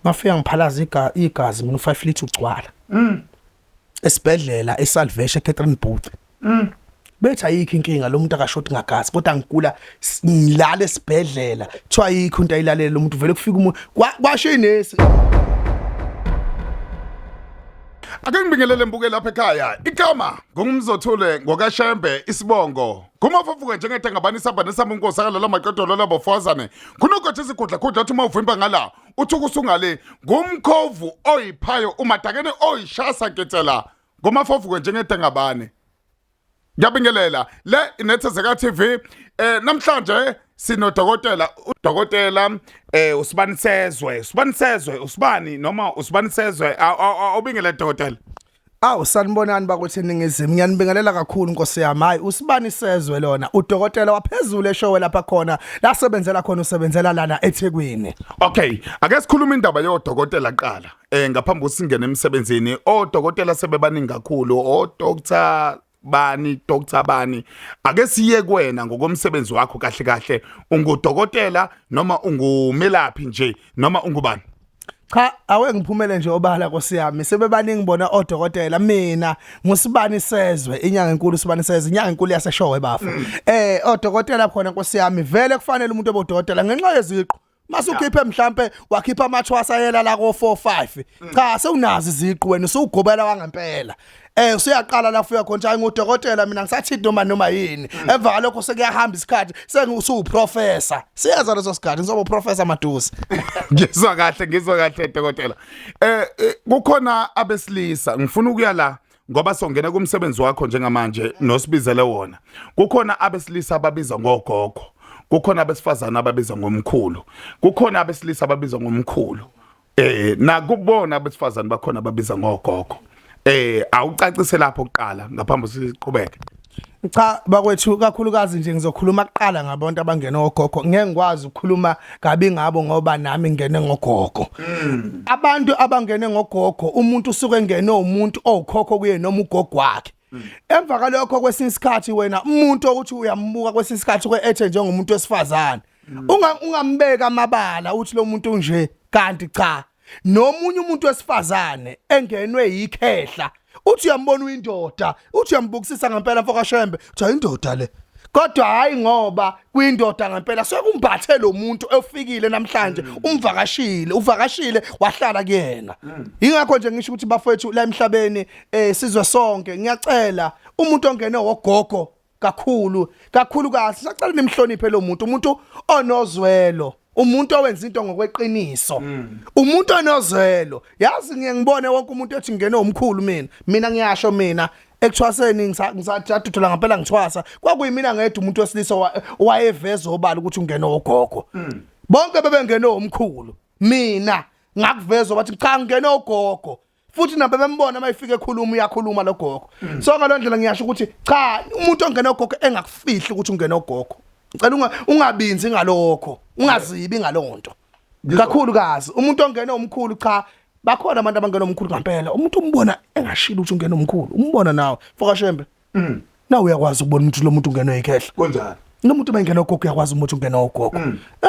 ngafika ngiphalaza igazi mina 5 litha ugcwala esibhedlela eSalvation Catherine Booth bethi ayikho inkinga lo muntu akashoti ngagazi kodwa ngigula ngilala esibhedlela kuthiwa ayikho into ayilalela lo muntu vele kufika umuntu kwasho inesi. Ake ngibingelele mbuke lapha ekhaya. Igama ngumzothule ngokashembe isibongo. Kumafafuke njengete ngabani sabane samunkosi akalala maqedolo labofazane. Kunokuthi isikudla kudla uthi mawuvimba ngala uthi kusungale ngumkhovu oyiphayo umadakene oyishasa ketela. Kumafafuke njengete ngabani. Ngiyabingelela le inethezeka TV namhlanje sinodokotela udokotela Usibani noma Usibanisezwe awubingele dokotela. Sanibonani bakuthi ningizimu ngiyanibingelela kakhulu Nkosi yami. Hayi Usibanisezwe lona udokotela waphezulu eshowe lapha khona la sebenzela khona usebenzela lana eThekwini. Okay, ake sikhuluma indaba yodokotela qala. Ngaphambi usingene emsebenzini odokotela sebebaningi kakhulu Dr. Bani ake siye kuwena ngokomsebenzi wakho kahle ungudokotela noma ungumelaphi nje noma ungubani? Cha awe ngiphumele nje obala Nkosi yami sebebaningi bona odokotela mina nguSibanisezwe inyanga enkulu Sibanisezwe inyanga enkulu yaseshowe bafa. Odokotela khona Nkosi yami vele kufanele umuntu obodokotela ngenxa yeziqu masukhiphe mhlambe wakhipha amathwasa yela la ko 45 cha sewunazi iziqu wena usugobela wangempela. Usuyaqala la ufika khona hayi ngudokotela mina ngisathi noma yini emva lokho sekuyahamba isikhathi sengusuprofessor siyaza leso sikhathi ngizoba uprofessor Madusi. Ngizwa kahle dokotela. Kukhona abesilisa ngifuna ukuya la ngoba songena kumsebenzi wakho njengamanje nosibizele wona. Kukhona abesilisa ababiza ngogogo. Kukhona abesifazana ababiza ngomkhulu. Kukhona abesilisa ababiza ngomkhulu. Nakubona abesifazana bakhona ababiza ngogogo. Awucacise lapho oqala ngaphambi siqhubeke. Cha bakwethu kakhulukazi nje ngizokhuluma kuqala ngabantu abangena ogogo ngeke ngikwazi ukukhuluma kabi ngabo ngoba nami ngene ngogogo. Abantu abangene ngogogo umuntu usuke ngene umuntu okhokho kuye noma ugogo wakhe. Emva kalokho kwesinye isikhathi wena umuntu ukuthi uyambuka kwesinye isikhathi ethe njengomuntu wesifazane ungambeka amabala uthi lo muntu nje kanti cha nomunye umuntu wesifazane engenwe yikhehla uthi uyambona uyindoda uthi uyambukisisa ngempela mfoka shembe uthi indoda le kodwa hayi ngoba kuyindoda ngempela sekumbathe lo muntu efikile namhlanje uvakashile wahlala kuyena. Ingakho nje ngisho ukuthi bafowethu la emhlabeni sizwe sonke ngiyacela umuntu ongene wogogo kakhulu kahle sicela nimhloniphe lo umuntu onozwelo umuntu owenza into ngokweqiniso umuntu onozwelo yazi ngiyengibone wonke umuntu ethi ngene omkhulu mina ngiyasho mina ekuthwaseni ngisathuthola ngempela ngithwasa kwakuyimina ngedwa umuntu wesilisa wayeveza obala ukuthi ungene ogogo bonke bebengene omkhulu mina ngakuveza bathi cha ngene ogogo futhi nabe bembona mayifike ekhuluma uyakhuluma lo gogo so ngalondlela ngiyasho ukuthi cha umuntu ongene ogogo engakufihli ukuthi ungene ogogo ngicela ungabinzi ngalokho ungazibi ngalonto kakhulukazi umuntu ongene omkhulu cha bakhona abantu abangena omkhulu ngempela umuntu umbona engashilo ukuthi ungena omkhulu umbona nawe foka shembe nawe uyakwazi ukubona ukuthi lo muntu ungenwe ikhehla konjani nomuntu mayingena ogogo uyakwazi ukuthi ungena ogogo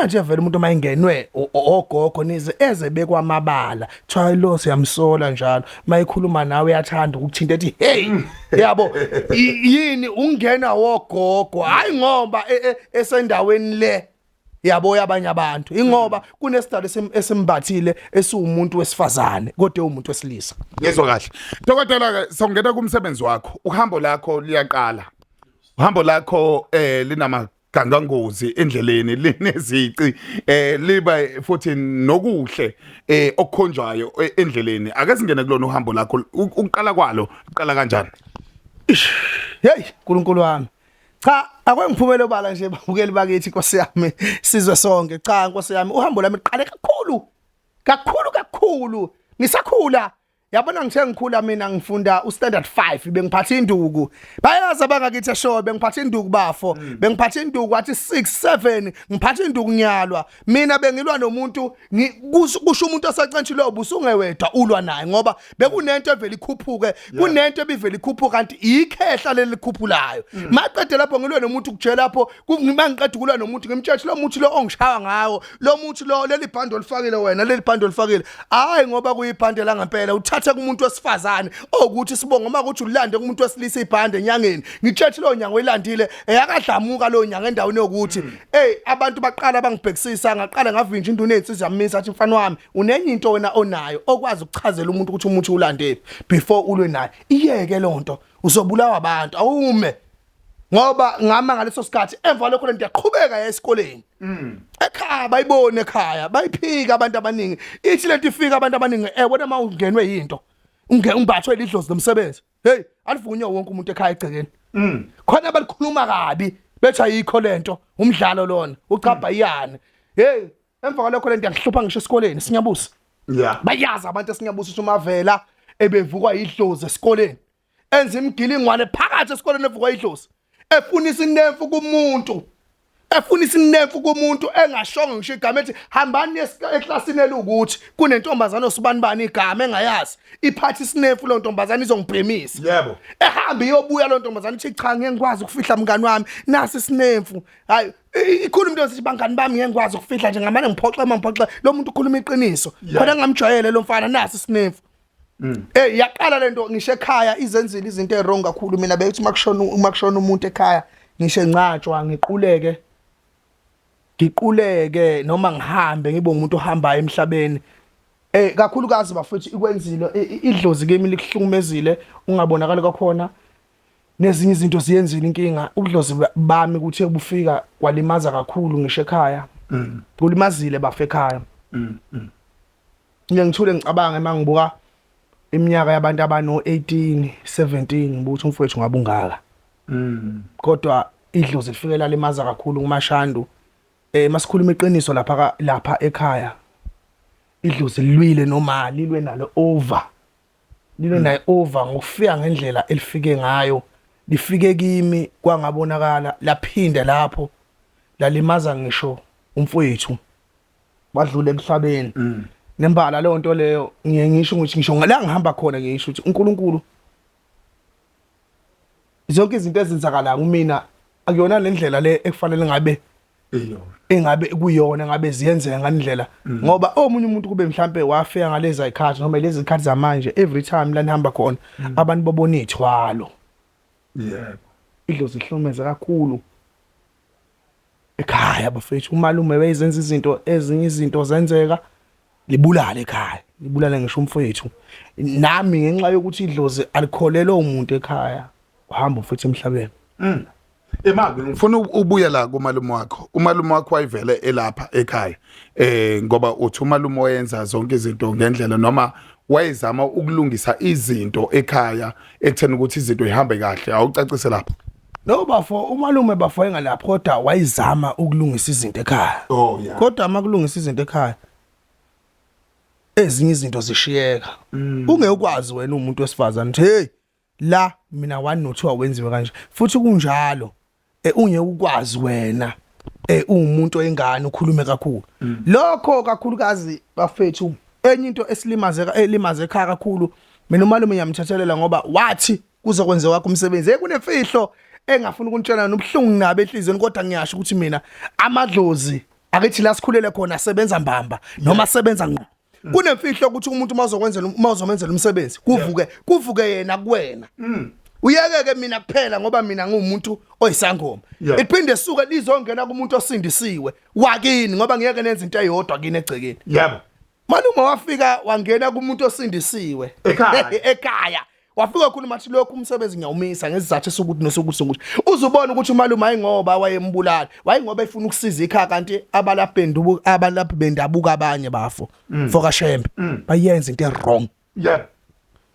nje vele umuntu mayingenwe ogogo nize eze bekwa amabala try lo siyamsola njalo mayikhuluma nawe uyathanda ukuthinta ethi hey yabo yini ungena wogogo hayi ngoba esendaweni le yabo yabanye abantu ingoba kunesidalo esimbathile esiwumuntu wesifazane kodwa umuntu wesilisa. Ngizwa kahle dokotela ke songena kumsebenzi wakho uhambo lakho liyaqala uhambo lakho linamagangangozi endleleni linezici liba futhi nokuhle okukhonjwayo endleleni ake singene kulona uhambo lakho uqala kwalo uqala kanjani? Hey uNkulunkulu wami cha akwengiphumele obala nje babukeli bakithi Nkosi yami sizwe sonke cha Nkosi yami uhambo lami liqale kakhulu ngisakhula yabona ngithe ngikhula mina ngifunda ustandard 5 bengiphatha induku bayazi abangakithi eshowe bengiphatha induku bafo bengiphatha induku wathi 6 7 ngiphatha induku nyalwa mina bengilwa nomuntu kusho umuntu osacentshilo busungewedwa ulwa naye ngoba bekunento evela ikhuphuke kunento ebivela ikhuphuka kanti ikhehla lelikhuphulayo maqede lapho ngilwe nomuntu kujela lapho mangiqeda ukulwa nomuntu ngimtshela lo muthi lo ongishaya ngawo lo muthi lo leli bhando lifakile wena leli bhando lifakile hayi ngoba kuyibhande la ngempela uthatha kumuntu wesifazane ukuthi sibonga uma ukuthi ulande kumuntu wesilisa ibhande enyangeni ngitshethi lo nyanga welandile yakadlamuka lo nyanga endaweni yokuthi abantu baqala bangibhekisisa ngaqala ngavinja induna ezinsizwa yamisa athi mfana wami unenye into wena onayo okwazi ukuchazela umuntu ukuthi umuthi ulande before ulwe naye iyeke lonto uzobulawa abantu awume ngoba ngama ngaleso sikhathi emva lokho lento yaqhubeka esikoleni ekhaya bayibone ekhaya bayiphika abantu abaningi ithi lento ifika abantu abaningi wena mawungenwe yinto ungimbathwe lidlozi lomsebenzi hey alivunywa wonke umuntu ekhaya egcekeni khona balikhuluma kabi bethi ayikho lento umdlalo lona uchapha iyane hey emva kwalokho lento yahlupha ngisho esikoleni sinyabusi bayazi abantu esinyabusi ukuthi umavela ebevukwa idlozi esikoleni enza imgilingwane phakathi esikoleni evukwa idlozi efunisa inemfu kumuntu engashongo ngisho igama ethi hambani eklasini elukuthi kunentombazana osibanibani igama engayazi iphathi isinefu lo ntombazana izongibhemisa yebo ehamba iyobuya lo ntombazana ithi cha ngeke ngikwazi ukufihla mngani wami nasi isinefu hayi ikhuluma into esithi bangani bami ngeke ngikwazi ukufihla nje ngamane ngiphoxe lo muntu ukhuluma iqiniso khona ngamjwayele lo mfana nasi isinefu yaqala lento ngisho ekhaya izenzile izinto ezirong kakhulu mina bethi makushona umuntu ekhaya ngisho encatshwa ngiquleke noma ngihambe ngibe umuntu ohambayo emhlabeni kakhulukazi bafethu ikwenzile idlozi kimi likuhlumezile ungabonakala kwakhona nezinye izinto ziyenzile inkinga udlozi bami kuthi ebufika kwalimaza kakhulu ngisho ekhaya kulimazile bafa ekhaya ngiyangithule ngicabanga mangibuka iminyaka yabantu abano 18 17 ngibuthi umfowethu ngabe ungaka kodwa idlozi lifikela limaza kakhulu kumashandu masikhuluma iqiniso lapha ekhaya idlozi lilwile noma lilwe nalo over ngokufika ngendlela elifike ngayo lifike kimi kwangabonakala laphinda lapho lalimaza ngisho umfowethu wadlula emhlabeni nembala leyo nto leyo ngisho ukuthi ngisho la ngihamba khona ngisho ukuthi uNkulunkulu zonke izinto ezenzakala kumina akuyona lendlela le ekufanele ngabe engabe kuyona ngabe ziyenzeka ngalendlela ngoba omunye umuntu kube mhlambe wafika ngalezi izikhathi noma lezi izikhathi zamanje every time la nihamba khona abantu babona ithwalo idlozi lihlomeza kakhulu ekhaya bafethu umalume beyizenza izinto ezinye izinto zenzeka libulala ekhaya libulala ngisho umfowethu nami ngenxa yokuthi idlozi alikholelwa umuntu ekhaya uhamba futhi emhlabeni Emabi ngifuna ubuye la kumalume wakho umalume wakho wayivele elapha ekhaya ngoba uthi umalume oyenza zonke izinto ngendlela noma wayezama ukulungisa izinto ekhaya ekutheni ukuthi izinto ihambe kahle awucacise lapha no bafo umalume bafo engalapho kodwa wayizama ukulungisa izinto ekhaya kodwa makulungisa izinto ekhaya ezinye izinto zishiyeka ungekwazi wena umuntu wesifazane uthi hey la mina 1 no 2 awenziwe kanje futhi kunjalo ungeke ukwazi wena umuntu oyingane ukhulume kakhulu lokho kakhulukazi bafethu enye into elimaze ekhaya kakhulu mina umalume ngiyamthathelela ngoba wathi kuzokwenza wakho umsebenzi kunemfihlo engafuna ukunitshela nobhlungu nabe enhlizweni kodwa ngiyasho ukuthi mina amadlozi akithi la sikhulele khona asebenza mbamba noma asebenza ngqo kunemfihlo ukuthi umuntu mawuzomenzela umsebenzi kuvuke yena kuwena uyeke mina kuphela ngoba mina ngumuntu oyisangoma iphinde suka lizongena kumuntu osindisiwe wakini ngoba ngiyeke nenza into eyodwa kini egcekeni yebo malume wafika wangena kumuntu osindisiwe ekhaya wafika khulu mathi lokho umsebenzi ngiyawumisa ngesizathu sokuthi nosokuthi uzubona ukuthi umalume ayingoba wayembulala wayingoba efuna ukusiza ekhaya kanti abalaphi bendabuka abanye bafo foka shembe bayenza into wrong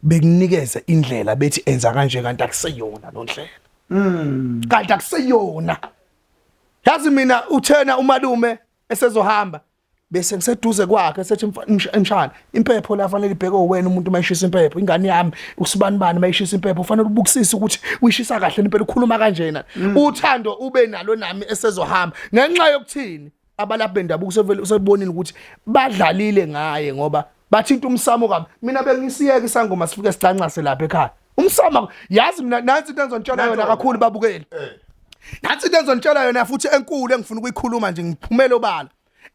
bekunikeza indlela bethi enza kanje kanti akuseyona lo ndlela kanti akuseyona yazi mina uthena umalume esezohamba bese ngiseduze kwakhe sethi emshana impepho la fanele ibheke wena umuntu mayishisa impepho ingane yami usibanibani mayishisa impepho ufanele ubukisisa ukuthi uyishisa kahle impela ukhuluma kanjena uthando ube nalo nami esezohamba ngenxa yokuthini abalaphi bendabuko usebonile ukuthi badlalile ngaye ngoba bathinta umsamo kabi mina bengisiyeka isangoma sifike sicancase lapha ekhaya umsamo yazi mina nansi into engizonitshela yona kakhulu babukeli nansi into engizonitshela yona futhi enkulu engifuna ukuyikhuluma nje ngiphumela obala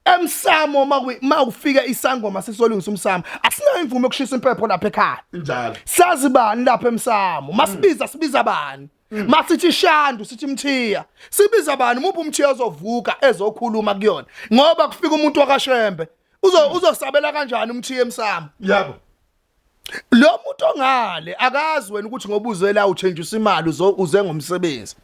emsamo mawufika isangoma sisolungisa umsamo asinayo imvume yokushisa impepho lapha ekhaya njalo sazi bani lapha emsamo sibiza bani masithi shandu sithi mthiya sibiza bani muphi umthiya ozovuka ezokhuluma kuyona ngoba kufika umuntu wakashembe uzosabela kanjani umthiya emsamo yabo lo muntu ongale akazi wena ukuthi ngoba uzela uchenjisa imali uze ngomsebenzi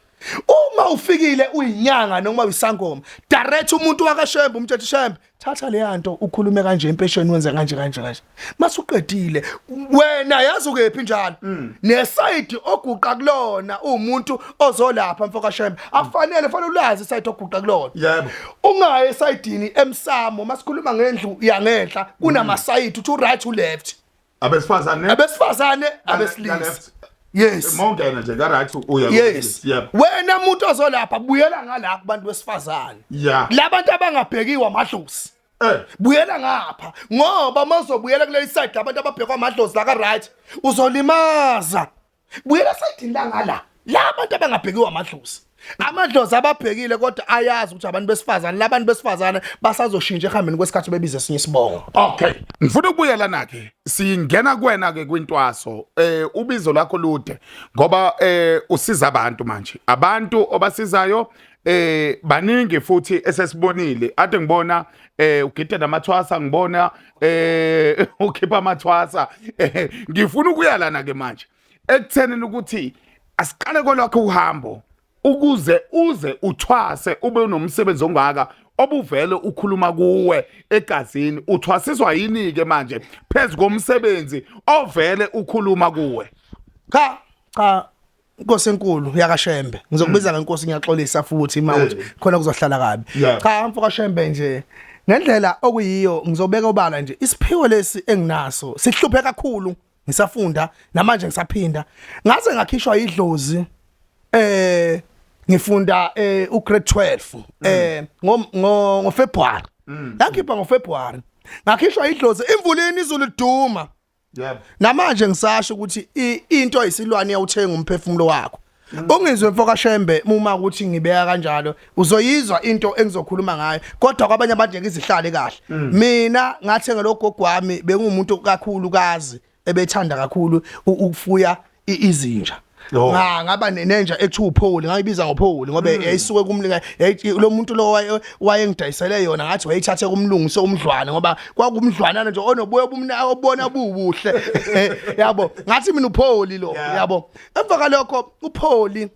uma ufikile uyinyanga noma uyisangoma direct umuntu wakashembe umthetho shembe thatha le yanto ukhulume kanje impesheni wenze kanje masuqedile wena yazi ukephi njalo neside oguqa kulona umuntu ozolapha mfoka shembe afanele ulazi iside oguqa kulona yebo ungaye esidini emsamo masikhuluma ngendlu yangenhla kunama side to right to left abesifazane abesilisa yes mongena nje ka right uya yes wena umuntu ozolapha buyela ngala kubantu besifazane labantu abangabhekiwe amadlozi buyela ngapha ngoba mawuzobuyela kule side abantu ababhekwa amadlozi la ka right uzolimaza buyela side la ngala labantu abangabhekiwe amadlozi ababhekile kodwa ayazi ukuthi abantu besifazane labantu besifazane basazoshintsha ehambeni kwesikhathi bebize esinye isibongo okay ngifuna ukubuyela nake singena kuwena ke kwintwaso ubizo lakho lude ngoba usiza abantu manje abantu obasizayo baningi futhi esesibonile ade ngibona ugide namathwasa ngibona ukhipha amathwasa ngifuna ukuyalana ke manje ekuthenini ukuthi asiqale kolakho uhambo ukuze uze uthwase ube unomsebenzi ongaka obuvele ukhuluma kuwe egazini uthwasiswa yini ke manje phezulu komsebenzi ovele ukhuluma kuwe cha Nkosi enkulu yakashembe ngizokubiza ngenkosi ngiyaxolisa futhi mawuthi khona kuzohlala kabi cha mfoka shembe nje ngendlela okuyiyo ngizobeka obala nje isiphiwo lesi enginaso sihluphe kakhulu ngisafunda namanje ngisaphinda ngaze ngakhishwa idlozi ngifunda ugrade 12 ngo February yakhipha ngo February ngakhishwa idlozi imvulini izulu liduma namanje ngisasho ukuthi into ayisilwane yawuthenga umphefumulo wakho ungizwe mfoka shembe uma ukuthi ngibeka kanjalo uzoyizwa into engizokhuluma ngayo kodwa kwabanye abantu ngizihlale kahle mina ngathenga lo gogo wami bengumuntu kakhulu kazi ebethanda kakhulu ukufuya izinja ngaba nenenja ethu upholi ngayibiza ngopholi ngoba yayisuke kumlinga lo muntu lo wayengidayisele yona ngathi wayithathe kumlungu somdlwana ngoba kwakumdlwana nje onobuye obumna obona bubuhle yabo ngathi mina upholi lo yabo emva kalokho upholi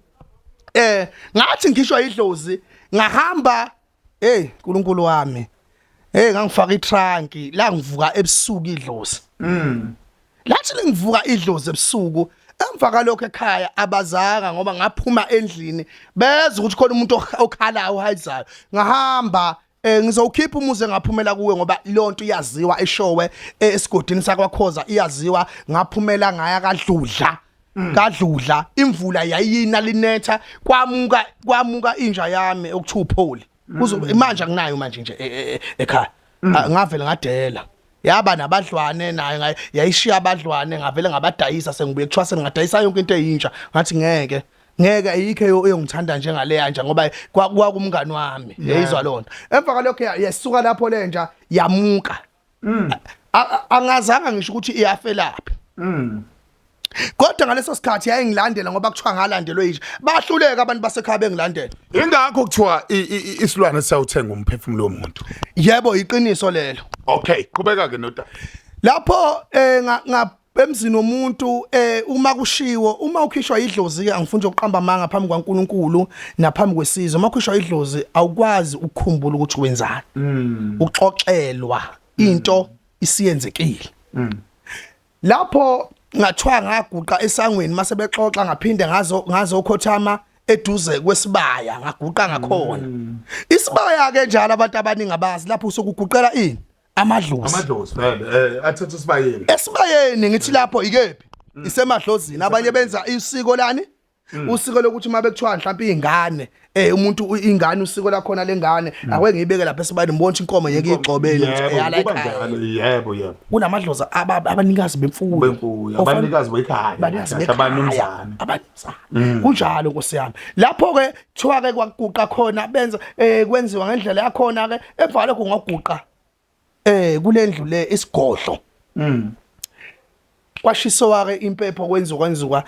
ngathi ngishwa idlozi ngahamba uNkulunkulu wami ngangifaka itrunk la ngivuka ebusuku idlozi lathi lengivuka idlozi ebusuku emva kalokho ekhaya abazanga ngoba ngaphuma endlini beza ukuthi khona umuntu okhala uhayizayo ngahamba ngizowukhipha umuze ngaphumela kuwe ngoba lonto iyaziwa eshowe esigodini sakwakhoza iyaziwa ngaphumela ngaya kadludla imvula yayina linetha kwamuka inja yami okuthiwa upholi manje anginayo manje nje ekhaya ngavela ngadela yaba nabadlwane naye yayishiya abadlwane ngavele ngabadayisa sengibuye kuthwa sengadayisa yonke into eyintsha ngathi ngeke ayikho eyongithanda njengaleya nje ngoba kwakumngani wami yayizwa lonto emva kalokho yasuka lapho lenja yamuka angazanga ngisho ukuthi iyafelaphi kodwa ngaleso sikhathi yayingilandela ngoba kuthiwa ngalandelwe inje bahluleka abantu basekhaya bengilandela ingakho kuthiwa isilwane siyawuthenga umphefumulo womuntu yebo iqiniso lelo okay qhubeka ke nota lapho emzini womuntu uma kushiwo uma ukhishwa idlozi ke angifuni ukuqamba amanga phambi kwaNkuluNkulu naphambi kwesizwe uma ukhishwa idlozi awukwazi ukukhumbula ukuthi wenzani uxoxelwa into isiyenzekile lapho ngathiwa ngaguqa esangweni mase bexoxa ngaphinde ngazokhothama eduze kwesibaya ngaguqa ngakhona isibaya ke njalo abantu abaningi abazi lapho usokuguqela ini amadlozi vele athatha sibayeni esibayeni ngithi lapho ikephi isemadlozini abanye benza isiko lani usiko lokuthi mabe kuthiwa mhlawumbe ingane umuntu ingane usiko lakhona lengane akwe ngiyibeke lapha esibayeni mbonke inkomo yeke igxobele eyala ekhaya yebo kunamadlozi abanikazi bemfuyo abanikazi bekhaya abanumzana kunjalo nkosiyami lapho ke thiwa ke kwaguqa khona benza kwenziwa ngendlela yakhona ke emva lokho ngaguqa kulendlu le isigodlo kwashisowa ke impepho kwenzuka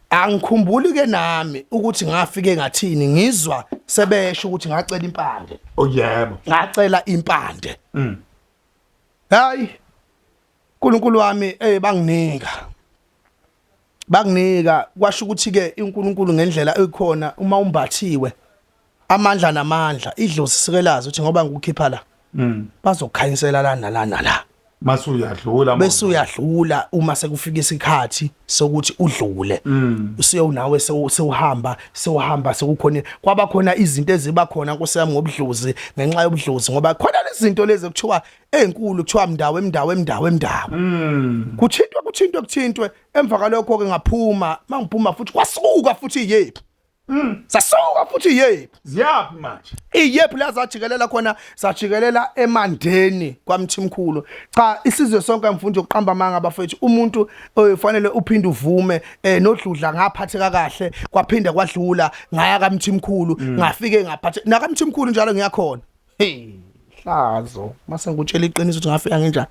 angikhumbuli ke nami ukuthi ngafike ngathini ngizwa sebesho ukuthi ngacela impande yebo ngacela impande hayi uNkulunkulu wami banginika kwasho ukuthi ke uNkulunkulu ngendlela ekhona uma umbathiwe amandla namandla idlozi sikelazi ukuthi ngoba ngikukhipha la bazokhanyisela la mase uyadlula bese uyadlula uma sekufika isikhathi sokuthi udlule usiyonawe sewuhamba sekukhona kwabakhona izinto eziba khona nkosiyami ngobudlozi ngenxa yobudlozi ngoba khona lezi zinto lezi kuthiwa enkulu kuthiwa mndawo kuthintwe emva kalokho ke ngaphuma mangiphuma futhi kwasuka futhi yephi sasuka futhi yephi ziyaphi manje iyephi la sajikelela khona sajikelela emandeni kwaMthimkhulu cha isizwe sonke mfundi yokuqamba amanga bafethu umuntu ofanele uphinde uvume nodludla ngaphatheka kahle kwaphinde kwadlula ngaya kaMthimkhulu ngafike ngaphathe nakaMthimkhulu njalo ngiyakhona hlazo mase ngikutshela iqiniso ukuthi ngafika ngenjani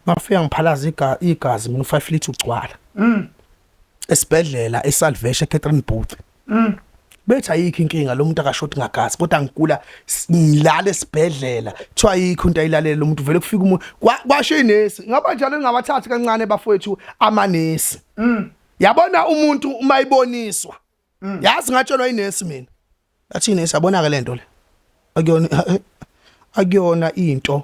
ngafika ngiphalaza igazi mina 5 litha ugcwala esibhedlela eSalvation Catherine Booth bethu ayikho inkinga lo muntu akashoti ngagazi kodwa ngigula ngilala esibhedlela thiwa ayikho into ayilalela lo muntu vele kufika umuntu kwasho inesi ngaba njalo ngabathathi kancane bafowethu amanesi yabona umuntu uma iboniswa yazi ngatshelwa inesi mina yathi inesi yabona ke lento le akuyona into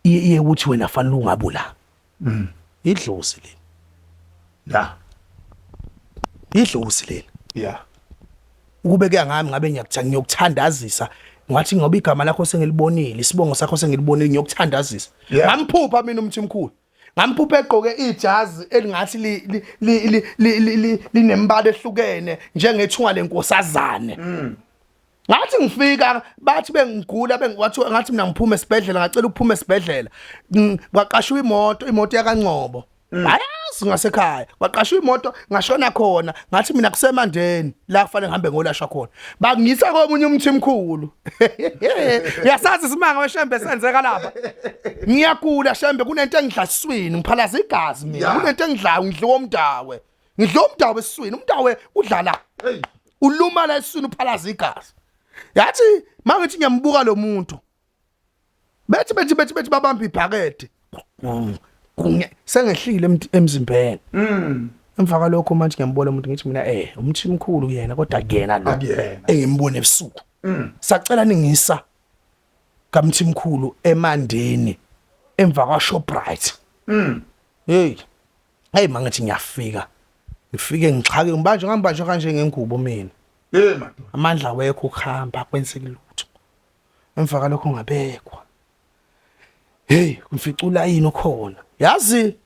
iye ukuthi wena fanele ungabula idlozi le la idlozi le yeah ukubeka ngami ngabe ngiyakuthandazisa ngathi ngoba igama lakho sengilibonile isibongo sakho sengilibonile ngiyokuthandazisa ngamphupha mina uMthimkhulu ngamphupha egqoke ijazi elingathi linembala ehlukene njengethunga lenkosazane ngathi ngifika bathi bengigula ngathi mina ngiphuma esibhedlela ngacela ukuphuma esibhedlela kwaqashwa imoto yakaNcobo ayazi ngasekhaya kwaqashwa imoto ngashona khona ngathi mina kusemandeni la kufanele ngihambe ngolashwa khona bangisa komunye uMthimkhulu yasazi isimanga weshembe senzeka lapha ngiyagula shembe kunento engidlasiswini ngiphalaza igazi mina kunento engidlayo ngidla omdawe esiswini umdawe udlala uluma la esiswini uphalaza igazi yathi mangithi ngiyambuka lo muntu bethi babamba ibhakede sengehlile emzimbeni emva kalokho manje ngiyambona umuntu ngithi mina uMthimkhulu yena kodwa kuyena lo engimbone ebusuku sacela ningisa kaMthimkhulu emandeni emva kwa Shoprite hey mangathi ngifike ngixhake ngibanje kanje ngengubo mina madoda amandla wekho ukuhamba kwenzeke lutho emva kalokho ngabekwa hey ngificula yini ukhona yazi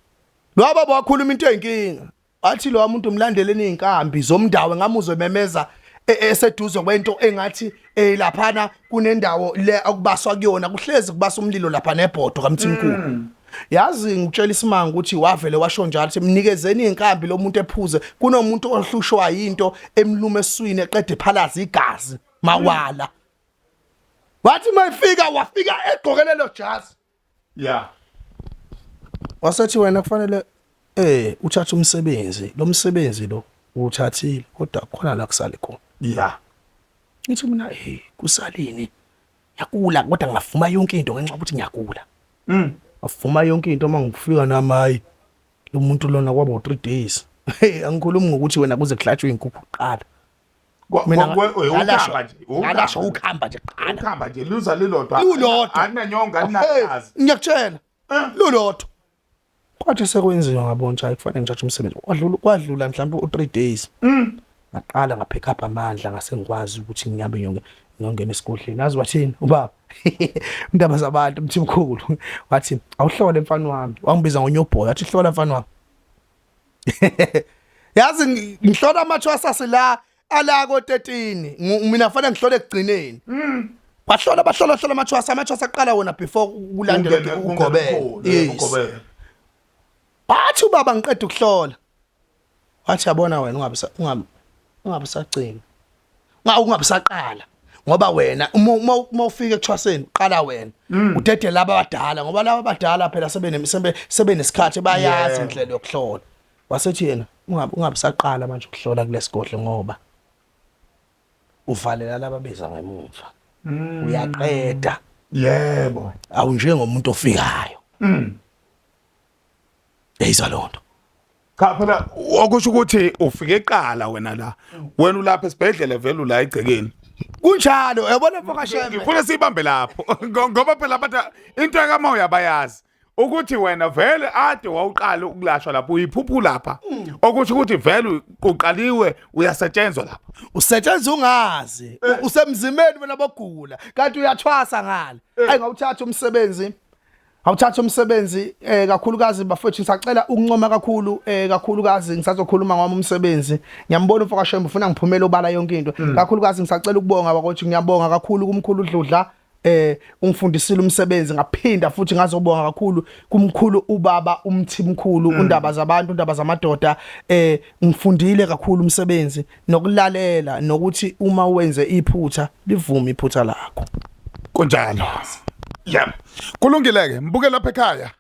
lo baba wakhuluma into eyinkinga athi lo umuntu umlandeleni inkambi zomdawe ngamuzwe memeza eseduze kwento engathi laphana kunendawo le akubaswa kuyona kuhlezi kubasa umlilo lapha nebhodo kaMthimkhulu yazi ngitshela isimanga ukuthi wavele washo njalo ukuthi mnikezeni inkambi lo muntu ephuze kunomuntu ohlushwa into emlume eswini eqede ephalaza igazi mawala wathi wafika egqokelelo jazi wasethi wena kufanele uthathe umsebenzi lo msebenzi lo uthathile kodwa khona la kusale khona ngithi mina kusalini yakula kodwa ngavuma yonke into ngenxa ukuthi ngiyakula afuma yonke into mangifika namayi lo muntu lona kwaba 3 days angikhulumi ngokuthi wena kuze kuhlatshwe inkukhu qala alasho ukhamba nje qala ukhamba nje luza lilodwa aninanyonga aninazi ngiyakutshela lolodwa kwathi sekwenziwa ngabonja kufanele ngithathe umsebenzi kwadlula mhlawumbe u3 days ngaqala ngapick up amandla ngase ngikwazi ukuthi ngiyabe ngiyongena esigodleni yazi wathini ubaba indaba zabantu mthimkhulu wathi awuhlole mfana wami wangibiza ngonyobhoya wathi hlola mfana wami yazi ngihlola amathwasa la ala ko 13 mina fanele ngihlole ekugcineni bahlola amathwasa aqala wona before kulandela ugobela bathi ubaba ngiqeda ukuhlola wathi yabona wena ungabe sacina ungabe saqala ngoba wena uma ufika ekuthwaseni uqala wena udede laba abadala ngoba laba abadala phela sebenesikhathi bayazi indlela yokuhlola wasethi yena ungabe saqala manje ukuhlola kulesigodle ngoba uvalela laba beza ngemuva uyaqeda yebo awu njengomuntu ofikayo eyizwa lonto cha phela okusho ukuthi ufike eqala wena la wena ulapha esibhedlela vele ula egcekeni kunjalo uyabona mfoka Shembe ngifuna sibambe lapho ngoba phela abantu into ekama uyabayazi ukuthi wena vele ade wawuqala ukulashwa lapho uyiphuphu lapha okusho ukuthi vele uqaliwe uyasetshenzwa lapha usetshenzwa ungazi usemzimeni wena bogula kanti uyathwasa ngale ayingawuthatha umsebenzi awuthatha umsebenzi kakhulukazi bafethu ngisacela ukuncoma kakhulu kakhulukazi ngisazokhuluma ngami umsebenzi ngiyambona umfoka Shembe ufuna ngiphumele obala yonke into kakhulukazi ngisacela ukubonga ukuthi ngiyabonga kakhulu kumkhulu uDludla ungifundisile umsebenzi ngaphinda futhi ngazobonga kakhulu kumkhulu ubaba umthimkhulu undaba zabantu undaba zamadoda ngifundile kakhulu umsebenzi nokulalela nokuthi uma wenze iphutha livume iphutha lakho kunjalo yep kulungileke mbuke lapha ekhaya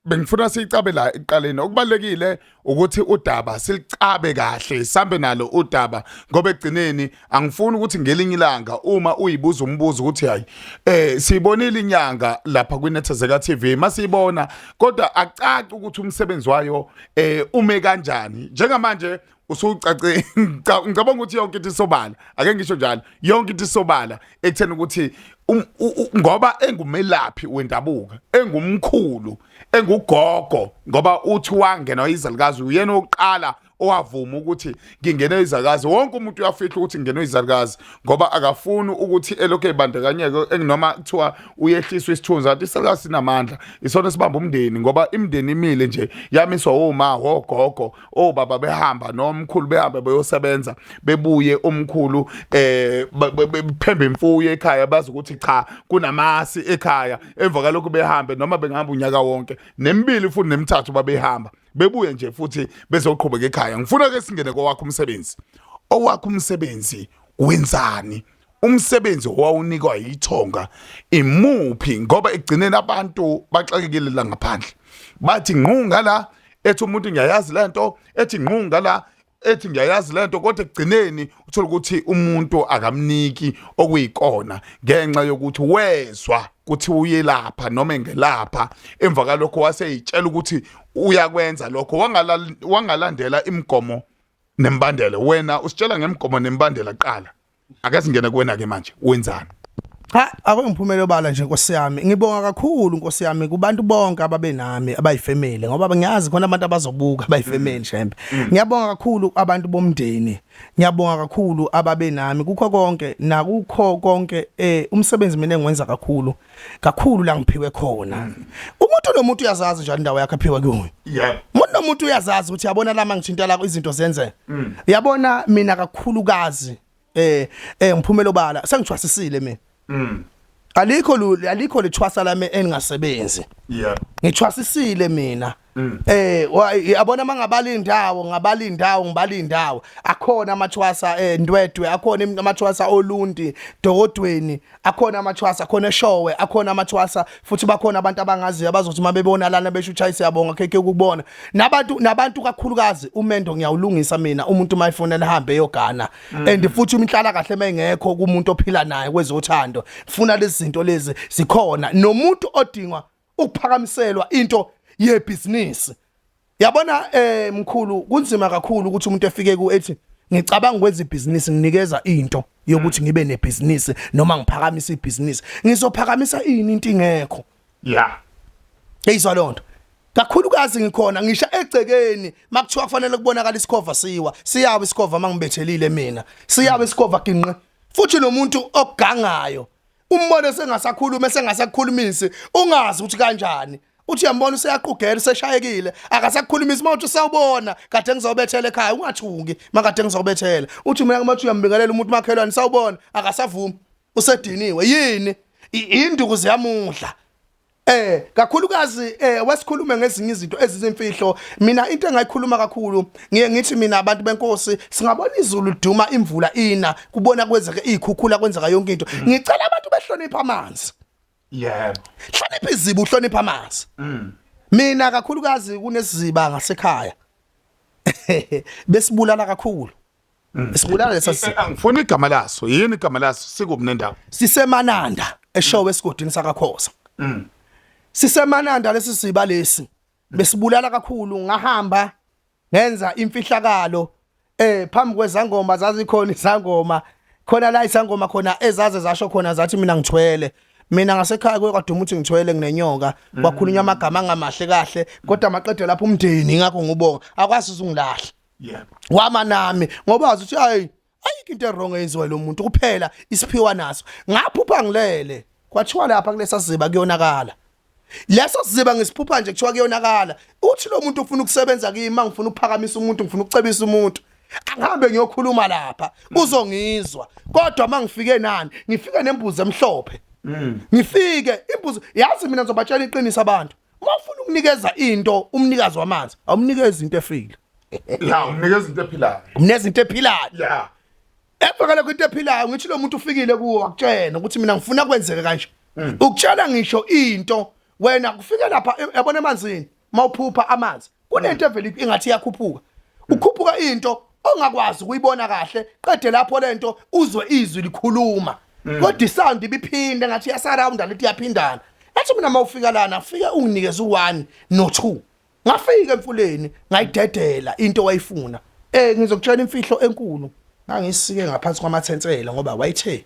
bengifuna siyicabe la eqaleni okubalekile ukuthi udaba silicabe kahle sambe nalo udaba ngoba egcineni angifuni ukuthi ngelinye ilanga uma uyibuza umbuzo ukuthi hayi siyibonile inyanga lapha kwiNethezeka TV masiyibona kodwa acaci ukuthi umsebenzi wayo ume kanjani njengamanje usucace ngicabanga ukuthi yonke into isobala ake ngisho njalo yonke into isobala ekuthena ukuthi ngoba engumelaphi wendabuka engumkhulu engugogo ngoba uthi wangena izalukazi uyena oqala owavuma ukuthi ngingene izalukazi wonke umuntu uyafihla ukuthi ngingene izalukazi ngoba akafuni ukuthi elokhu ebandakanyeke noma kuthiwa uyehliswa isithunzi athi izalukazi sinamandla isona sibamba umndeni ngoba imndeni imile nje yamiswa oma ogogo obaba behamba nomkhulu behamba beyosebenza bebuye umkhulu bephembe imfuyo ekhaya bazi ukuthi cha kunamasi ekhaya emva kalokho behambe noma bengihamba unyaka wonke nemibili futhi nemithathu babehamba bebuye nje futhi bezoqhubeka ekhaya ngifuna ke singene kwakho umsebenzi owakho umsebenzi wenzani umsebenzi owawunikwa yithonga imuphi ngoba egcineni abantu baxakekile la ngaphandle bathi ngqunga la ethi umuntu ngiyayazi lento ethi ngqunga la ethi ngiyayazi lento kodwa egcineni uthola ukuthi umuntu akamniki okuyikona ngenxa yokuthi wezwa kuthi uyelapha noma engelapha emva kalokho waseyitshela ukuthi uyakwenza lokho wangalandela imigomo nembandela wena usitshela ngemigomo nembandela qala ake singene kuwena ke manje wenzani Akwengiphumelelo bala nje Nkosi yami ngibonga kakhulu Nkosi yami kubantu bonke ababenami abayifamily ngoba ngiyazi khona abantu abazobuka abayifamily Shembe ngiyabonga kakhulu abantu bomndeni ngiyabonga kakhulu ababenami kukho konke nakukho konke umsebenzi mina engiwenza kakhulu la ngiphiwe khona umuntu nomuntu uyazazi njalo indawo yakhe aphiwe kuyo yebo umuntu nomuntu uyazazi ukuthi yabona lama ngithinta la izinto zenze yabona mina kakhulukazi ngiphumela obala sengithwasisile mina alikho lethwasa lami engasebenzi yeah ngithwasisile mina yabona mangabala indawo akhona amathwasa ndwedwe akhona amathwasa olundi dokodweni akhona amathwasa akhona eshowe akhona amathwasa futhi bakhona abantu abangaziyo abazothi mabebona lana besho uchayi siyabonga keke ukubona nabantu kakhulukazi umendo ngiyawulungisa mina umuntu mayifuna ehambe eyogana and futhi umhlala kahle mayengekho kumuntu ophila naye kwezothando funa lezi zinto lezi zikhona nomuntu odingwa ukuphakamiselwa into yebusiness yabona mkhulu kunzima kakhulu ukuthi umuntu efike ku ethi ngicabanga ukwenza ibusiness nginikeza into yokuthi ngibe nebusiness noma ngiphakamisa ibusiness ngizophakamisa ini into ingekho yeah eyizwa lonto kakhulukazi ngikhona ngisha egcekeni makuthiwa kufanele kubonakala isikhova siyabe isikhova mangibethelile mina siyabe isikhova ginqe futhi nomuntu okugangayo umbone sengasakhuluma sengasakhulumisi ungazi ukuthi kanjani uthi uyambona useyaqugela seshayekile akasakhulumisi mawuthi sawubona kade ngizobethela ekhaya ungathuki makade ngizobethela uthi mina kumathi uyambingelela umuntu makhelwane sawubona akasavumi usediniwe yini induku ziyamudla kakhulukazi wesikhulume ngezinye izinto ezizimfihlo mina into engayikhuluma kakhulu ngithi mina abantu benkosi singabona izulu liduma imvula ina kubona kwenzeke izikhukhula kwenzeka yonke into ngicela abantu behlonipha amanzi yebo hlonipha iziba uhlonipha amanzi mina kakhulukazi kunesiziba ngasekhaya besibulala kakhulu sibulala lesa ngifuna igama laso yini igama laso sikubunendawo sisemananda eshowe esigodini sakakhoza sisemananda lesi siba lesi besibulala kakhulu ngahamba ngenza imfihlakalo phambi kwezangoma zazikhona izangoma khona la izangoma khona ezaze zasho khona zathi mina ngithwele mina ngasekhaya kwekaduma ukuthi ngithwele nginenyoka kwakhulunywa amagama angamahle kahle kodwa maqede lapho umndeni ngakho ngubonga akwazi uzungilahla yebo wama nami ngoba wazi ukuthi ayikho into wrong eyenziwa lo muntu kuphela isiphiwa naso ngaphupha ngilele kwathiwa lapha kulesa siziba kuyonakala leso siziba ngisiphupha nje kuthiwa kuyonakala uthi lo muntu ufuna ukusebenza kimi mangifuna ukuphakamisa umuntu ngifuna ukucebisa umuntu angihambe ngiyokhuluma lapha uzongizwa kodwa mangifike nani ngifike nembuzi emhlophe ngifike imbuzi yazi mina ngizobatshela iqiniso abantu mawufuna ukunikeza into umnikazi wamanzi awumnikeza into efile la umnikeza into ephilayo umnikeza into ephilayo ya ebhekele kwinto ephilayo ngithi lo muntu ufikile kuwo akutshena ukuthi mina ngifuna kwenzeke kanje ukutshela ngisho into wena kufike lapha yabona emanzini mawuphupha amanzi kunento evele ingathi iyakhuphuka ukhuphuka into ongakwazi ukuyibona kahle qede lapho lento uzwe izwi likhuluma kodwa isound ibiphinde ngathi yasarounda lethi yaphindana ethi mina mawufika lana afike unginikeza u1 no2 ngafika emfuleni ngayidedela into wayifuna ngizokutshela imfihlo enkulu ngangisike ngaphansi kwamathensela ngoba wayithe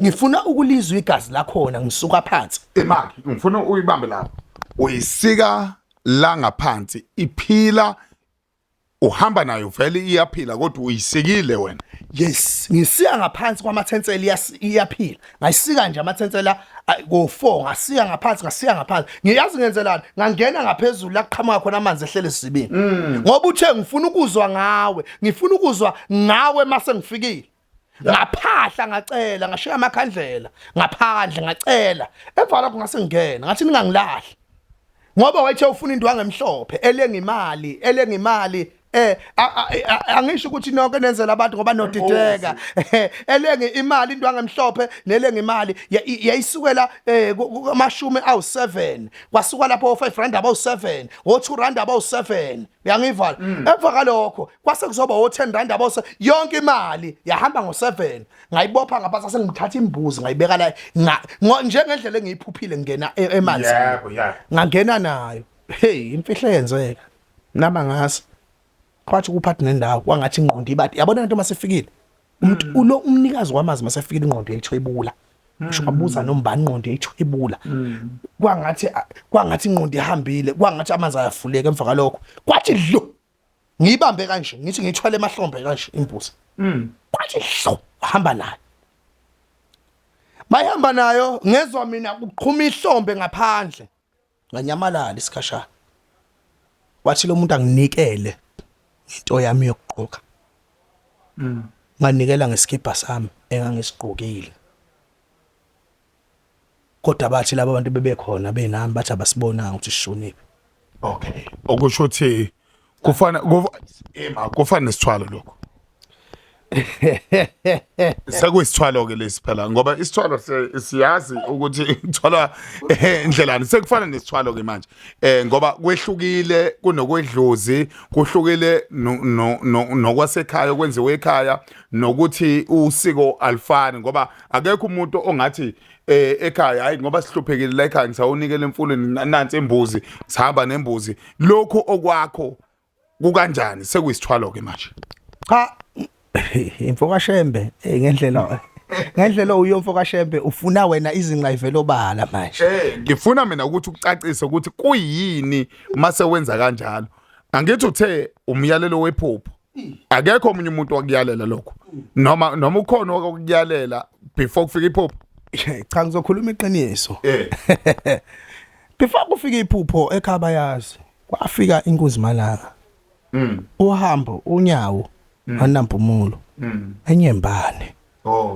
ngifuna ukulizwa igazi lakhona ngisuka phansi imaki ngifuna uyibambe lapho uyisika la ngaphansi iphila uhamba nayo vele iyaphila kodwa uyisikile wena yes ngisiya ngaphansi kwamathensela iyaphila ngayisika nje amathensela go4 ngasiya ngaphansi ngiyazi ngenzelani ngangena ngaphezulu la kuqhamuka khona amanzi ehlele isibini ngoba uthe ngifuna ukuzwa ngawe mase ngifikile ngaphahla ngacela ngashiya amakhandlela ngaphandle ngacela emva lapho ngase ngena ngathi ningangilahli ngoba wayethe ufuna indwangu emhlophe elengimali angisho ukuthi nonke nenzela abantu ngoba nodideka elengi imali indwangu emhlophe nelengimali yayisukela kumashumi awu7 kwasuka lapho 5 rand abawu7 o2 rand abawu7 uyangivala emva kalokho kwase kuzoba o10 rand abawu7 yonke imali yahamba ngo7 ngayibopha ngaphansi sengithatha imbuzi ngayibeka la njengendlela engiyiphuphile ngena emanzi yebo ngangena nayo hey imfihlo yenzeka naba ngasi kwathi kuphathi nendawo kwangathi ingqondo ibadi yabona into masefikile umuntu ulo umnikazi wamazi masefikile ingqondo yayithwebula ngisho ngabuza nombani ingqondo yayithwebula kwangathi ingqondo ihambile kwangathi amanzi ayafuleka emva kalokho kwathi dlo ngiyibambe kanje ngithi ngithwale emahlombe kanje imbuzi kwathi dlo hamba nayo bayihamba nayo ngezwe mina uqhuma ihlombe ngaphandle nganyamalala isikhashana wathi lo muntu anginikele into yami yokugqoka nganikela ngeskipa sami engangisigqokile kodwa bathi laba bantu bebekhona benami bathi abasibonanga ukuthi sishoniphi okay okusho ukuthi kufana nesithwalo lokho sekuyisithwalo ke lesiphela ngoba isithwalo siyazi ukuthi ithwala indlelani sekufana nesithwalo ke manje ngoba kwehlukile kunokwedlozi kuhlukile nokwasekhaya okwenziwe ekhaya nokuthi usiko alifani ngoba akekho umuntu ongathi ekhaya hayi ngoba sihluphekile la ekhaya ngisawunikela emfulweni nansi embuzi sihamba nembuzi lokho okwakho kukanjani sekuyisithwalo ke manje cha imfokashembe ngendlela ngendlela uyomfo kaShembe ufuna wena izinqa ivelo bala manje. Ngifuna mina ukuthi ucacise ukuthi kuyini mase wenza kanjalo. Angithi uthe umyalelo wephupho. Akekho omunye umuntu wakuyalela lokho. Noma ukhona okuyalela before kufika iphupho. Cha ngizokhuluma iqiniso. Before kufika iphupho ekhaba yazi kwafika inkunzi malanga. Uhambo unyawo anampumulo. Enyembane.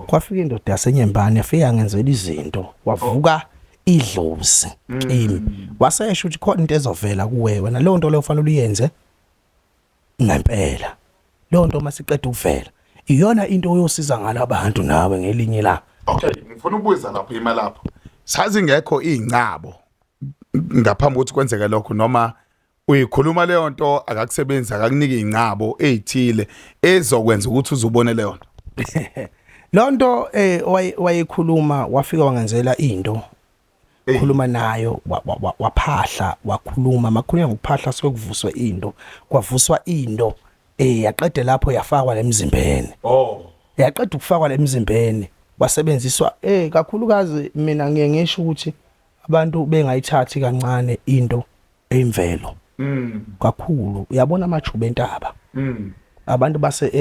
Kwafika indoda yasenyembane yafika ngenzela izinto wavuka idlozi kimi wasesho ukuthi khona into ezovela kuwe wena leyo nto leyo ufanele uyenze ngempela leyo nto masiqeda ukuvela iyona into oyosiza ngalabantu nawe ngelinye la. Okay ngifuna ukubuza lapho imali lapho sazi ngekho ingcabo ngaphambi ukuthi kwenzeke lokho noma uyikhuluma leyo nto akakusebenza akakunike ingcabo ezithile ezokwenza ukuthi uzubone leyo nto. Lonto wayikhuluma wafika wangenzela into khuluma nayo waphahla wakhuluma makhulunya ngokuphahla sokuvuswa into kwavuswa into yaqede lapho yafakwa lemzimbeni. Yaqeda ukufakwa lemzimbeni wasebenziswa kakhulukazi mina ngiye ngisho ukuthi abantu bengayithathi kancane into eyimvelo kakhulu uyabona amajuba entaba. Abantu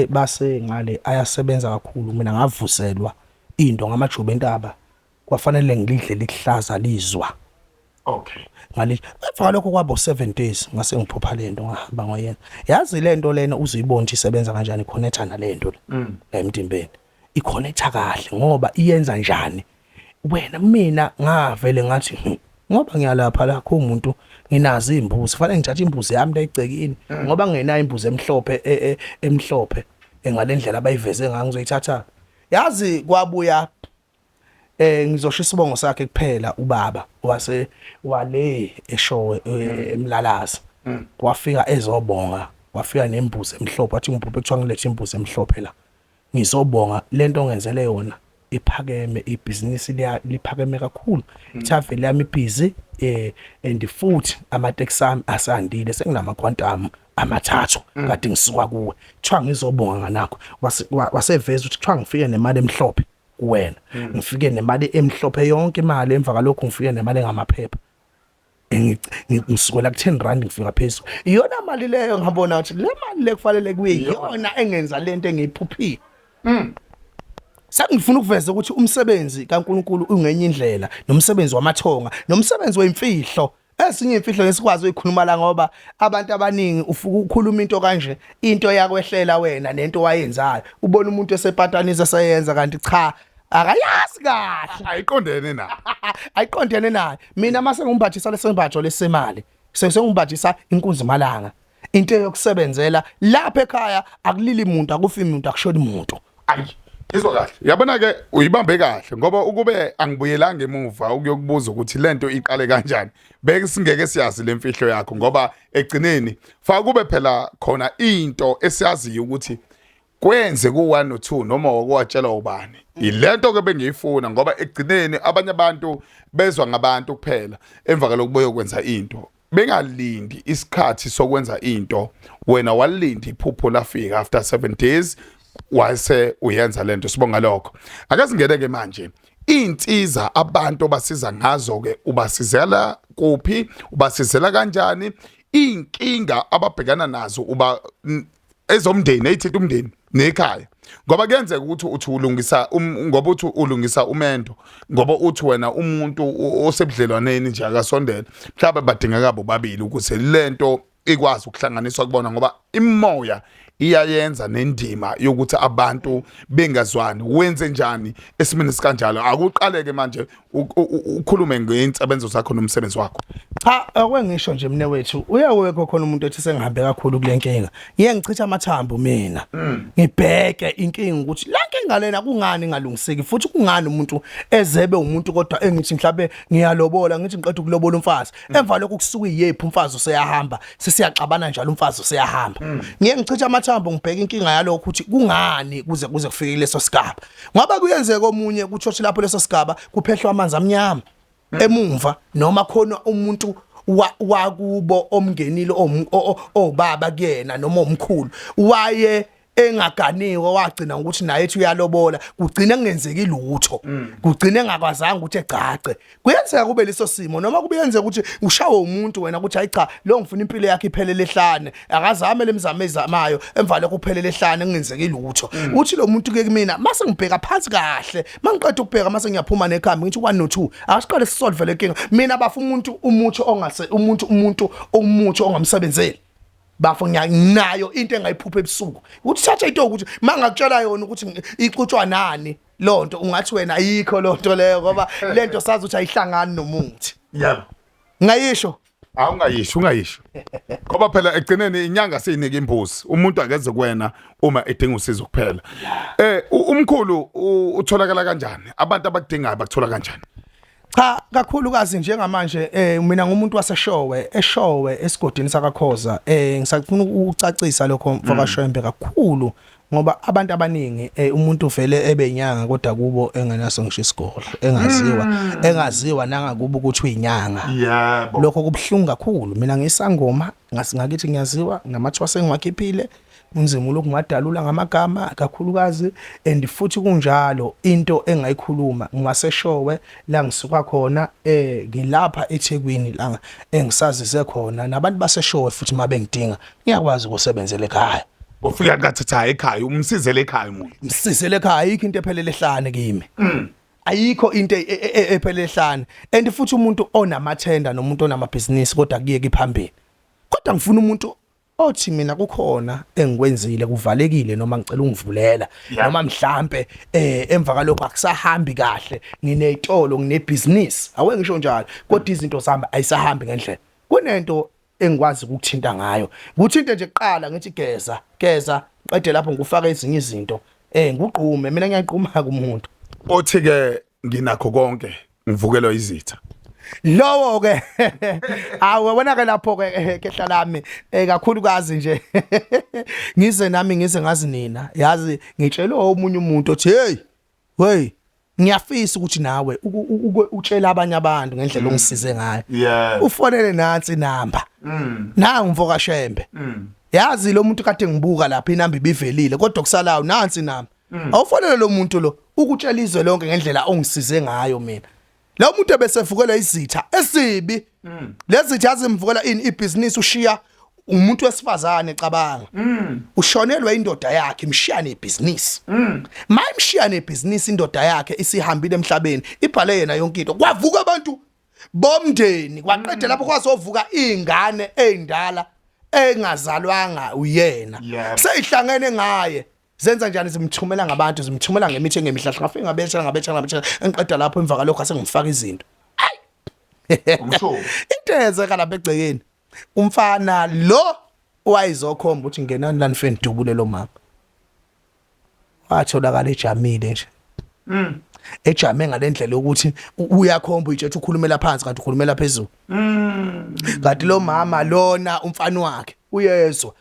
base ngale ayasebenza kakhulu mina ngavuselwa into ngamajuba entaba kwafanele ngilidle lihlaza lizwa. Okay Ngale emva lokho kwabo 7 days ngase ngiphupha lento ngahamba ngoyena yazi lento lena uzuyibona isebenza kanjani iconnecta nalento emtimbeni iconnecta kahle ngoba iyenza njani wena mina ngavele ngathi ngoba ngiyalapha la kho umuntu nginazi imbuzi fanele ngithathe imbuzi yami layicekini ngoba ngenayo imbuzi emhlophe engalendlela abayiveze ngayo ngizoyithatha yazi kwabuya ngizosho isibongo sakhe kuphela ubaba wale eshowe emlalaza wafika ezobonga wafika nembuzi emhlophe wathi ngibhubhe kuthiwa ngilethe imbuzi emhlophe la ngizobonga lento ongenzele yona iphakeme ibhizinisi liphakeme kakhulu ithafe lami ibhizi and futhi amateksi ami asandile senginama quantum amathathu kade ngisuka kuwe kuthiwa ngizobonga nganakho waseveza ukuthi kuthiwa ngifike nemali emhlophe kuwena ngifike nemali emhlophe yonke imali emva kalokho ngifike nemali engamaphepha ngisukela ku10 rand ngifika phezulu iyona mali leyo ngabona ukuthi le mali le kufanele kuyiyona engenza lento engiyiphuphile. Sengifuna ukuveza ukuthi umsebenzi kaNkuluNkulu ungenye indlela nomsebenzi wamathonga nomsebenzi wemfihlo esinye imfihlo lesikwazi ukukhuluma la ngoba abantu abaningi ufuka ukukhuluma into kanje into yakwehlela wena nento wayenzayo ubona umuntu esepatanisa sayenza kanti cha akayazi kahle ayiqondene na ayiqondene naye mina mase ngumbathisa lesembatho lesemali sengumbathisa inkunzi malanga into yokusebenzela lapha ekhaya akulili umuntu akufi umuntu akushoni umuntu. Ayi izwa kahle yabona ke uyibambe kahle ngoba ukube angibuyelanga emuva ukuyokubuza ukuthi lento iqale kanjani beke singeke siyazi lemfihlo yakho ngoba egcineni fa kube phela khona into esiyaziyo ukuthi kwenze ku1 no2 noma okwatshela ubani ilento ke bengiyifuna ngoba egcineni abanye abantu bezwa ngabantu kuphela emva kalokubuye ukwenza into bengalindi isikhathi sokwenza into wena walindi iphupho lafika after 7 days wase uyenza lento sibonga lokho ake singeneke manje insiza abantu basiza ngazo ke ubasizela kuphi ubasizela kanjani inkinga ababhekana nazo uba ezomndeni eyithethe umndeni nekhaya ngoba kuyenzeka ukuthi uthi ulungisa ngoba uthi ulungisa umendo ngoba uthi wena umuntu osebudlelwaneni nje akasondela mhlawumbe badingeka bobabili ukuze lento ikwazi ukuhlanganiswa kubona ngoba imoya iyayenza nendima yokuthi abantu bengazwani wenze njani esimini sikanjalo akuqaleke manje ukhulume ngeinsebenzo zakho nomsebenzi wakho. Cha akwengisho nje mne wethu uyawekho khona umuntu ethi sengihambe kakhulu kulenkinga ngiye ngichitha amathambo mina ngibheke inkinga ukuthi la nkinga lena kungani ngalungiseki futhi kungani umuntu ezebe umuntu kodwa engithi mhlabe ngiyalobola ngithi ngiqeda ukulobola umfazi emva lokho kusuka iyephi umfazi useyahamba sesiyaxabana njalo umfazi useyahamba ngiye ngichitha amathambo ngibheke inkinga yalokho ukuthi kungani kuze kufike leso sigaba ngoba kuyenzeka omunye kutshothi lapho leso sigaba kuphehlwa amanzi amnyama emumva noma khona umuntu wakubo omngenile obaba kuyena noma omkhulu waye engaganiwe wagcina ukuthi naye ethi uyalobola kugcina kungenzeki lutho kugcina engakwazanga ukuthi egcace kuyenzeka kube leso simo noma kube yenzeka ukuthi ushawe umuntu wena ukuthi hayi cha lo ngifuna impilo yakhe iphelele ehlane akazame lemizamo ezamayo emva lokho kuphelele ehlane kungenzeki lutho uthi lo muntu ke kumina mase ngibheka phansi kahle mangiqeda ukubheka mase ngiyaphuma nekhamba ngithi 1 no 2 akasiqale sisolve le nkinga mina bafa umuthi ongase umuntu omuthi ongamsebenzeli bafo nginayo into engayiphupha ebusuku uthi thatha into ukuthi mangakutshela yona ukuthi icutshwa nani lonto ungathi wena ayikho lonto leyo ngoba lento sazi ukuthi ayihlangani nomuthi yebo ngayisho ungayisho ngoba phela egcineni inyanga siyinika imbuzi umuntu akeze kuwena uma edinga usizo kuphela umkhulu utholakala kanjani abantu abakudingayo bakuthola kanjani cha kakhulukazi njengamanje mina ngumuntu waseshowe esigodini sakakhoza ngisafuna ukucacisa lokho mfakashembe kakhulu ngoba abantu abaningi umuntu vele ebenyanga kodwa kubo engenaso ngisho isigolo engaziwa nangakubo ukuthi uyinyanga yebo lokho kubhlungu kakhulu mina ngisangoma ngasingakithi ngiyaziwa ngamathwase engwakhiphile unzima lokungadalula ngamagama kakhulukazi and futhi kunjalo into engayikhuluma ngaseshowe la ngisuka khona ngilapha eThekwini la engisazise khona nabantu baseshowe futhi mabengidinga ngiyakwazi ukusebenzela ekhaya ufika ngathatha ekhaya umsizele ekhaya umuntu msizele ekhaya ayikho into ephelele ehlane kimi ayikho into ephelele ehlane and futhi umuntu onamathenda nomuntu onamabhizinisi kodwa kuyeke phambili kodwa ngifuna umuntu othi mina kukhona engikwenzile kuvalekile noma ngicela ungivulela noma mhlambe emva kalokho akusahambi kahle nginezitolo nginebusiness awe ngisho njalo kodwa izinto zami ayisahambi ngendlela kunento engikwazi ukuthinta ngayo nguthinta nje kuqala ngithi geza qede lapho ngufaka ezinye izinto ngugqume mina ngiyayiqhuma kumuntu othi ke nginakho konke ngivukelwa izitha lowo ke awe wena ke lapho ke kehla lami kakhulukazi nje ngize ngazi nina yazi ngitshela omunye umuntu othi hey ngiyafisa ukuthi nawe utshela abanye abantu ngendlela ongisize ngayo ufonele nansi inamba nangu mvokashembe yazi lo muntu kade ngibuka lapha inamba ibivelile kodwa kusalayo nansi inamba awufonele lo muntu lo ukutshela izwe lonke ngendlela ongisize ngayo mina lo muntu ebesevukela izitha esibi lezitha yazimvukela ibusiness ushiya umuntu wesifazane ecabanga ushonelwa indoda yakhe imshiya nebusiness mayimshiya nebusiness indoda yakhe isihambile emhlabeni ibhale yena yonke into kwavuka abantu bomndeni kwaqedela lapho kwazovuka izingane ezindala engazalwanga uyena seyihlangene ngaye zenza njani zimthumela ngabantu zimthumela ngemithi ngemihlahla ngafika ngabetha engiqeda lapho emva kalokho asengifaka izinto umsho inteze kalapha egcekeni umfana lo wayizokhomba ukuthi ngenani la nifeni dubule lo mama watholakala ejamile nje ejame ngalendlela ukuthi uyakhomba uyijethe ukhulumela phansi kanti ukhulumela phezulu kanti lo mama lona umfana wakhe uyezwa